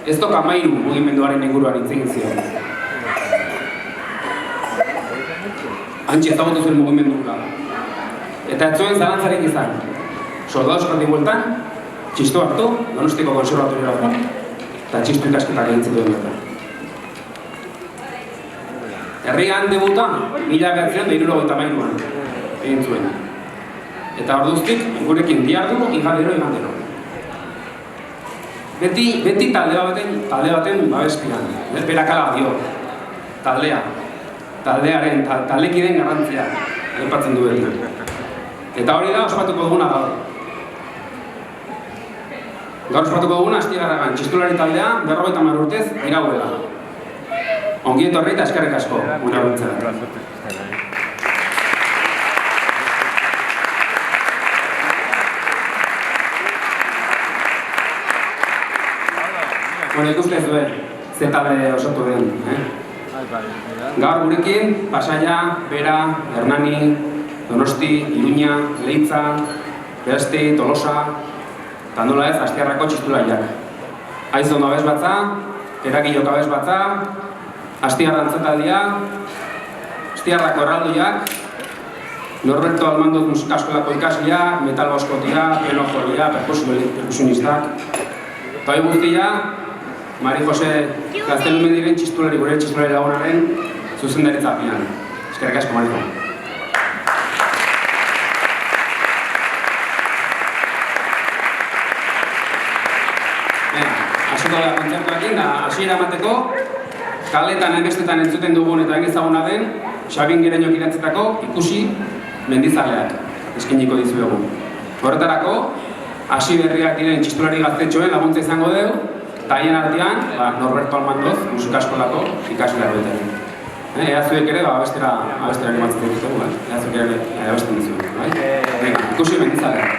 Ez doka Amairu mugimenduaren inguruan hitz egin zion. Hantxe ezagutu zuen mugimendura. Eta ez zuen zalantzarik izan. Soldados kati bueltan, txisto hartu, Donostiko konservatoriora joan, eta txistu ikasketak egin zituen bertan. Herrian debuta, 1973an egin zuen. Eta orduztik, gurekin diardu, igandero. Beti talde baten babespian. Berakala dio. Taldekideen garrantzia. Aipatzen du beti. Eta hori da ospatuko duguna gaur. Gaur ospatuko duguna Astigarragan txistulari taldea 50 urtez irauela. Ongi etorri eta eskerrik asko. Bueno, ikusten zuen, ze talde osatu den. Gaur gurekin, Pasaia, Bera, Hernani, Donosti, Iruña, Leitza, Beasti, Tolosa, eta nola ez, Astigarrako txistulariak. Aizon abez batza, Erakilok abez batza, Astigarra antzataldia, Astigarrako erraldoiak, Norberto Almandoz musikaeskolako ikasleak, metal boskotia, piano jolia, perkusionistak. Eta hori guztia, Mari Jose Gaztelumendiren txistulari gure txistulari lagunaren zuzendaritza apian. Eskerrik asko, Mari Jo. Hasiko da kontzertuarekin, da hasiera emateko, kaletan hainbestetan entzuten dugun eta egizaguna den, Xabin Gereñok idatzetako ikusi mendizaleak eskiniko dizuegu. Horretarako, hasi berriak diren txistulari gaztetxoen laguntza izango dugu, eta haien artean, Norberto Almandoz, musikaeskolako ikasleak beten. Ea zuek ere, abestera animatzen ditugu, ea zuek ere abesten dizuegu. Ikusi mendizaleak.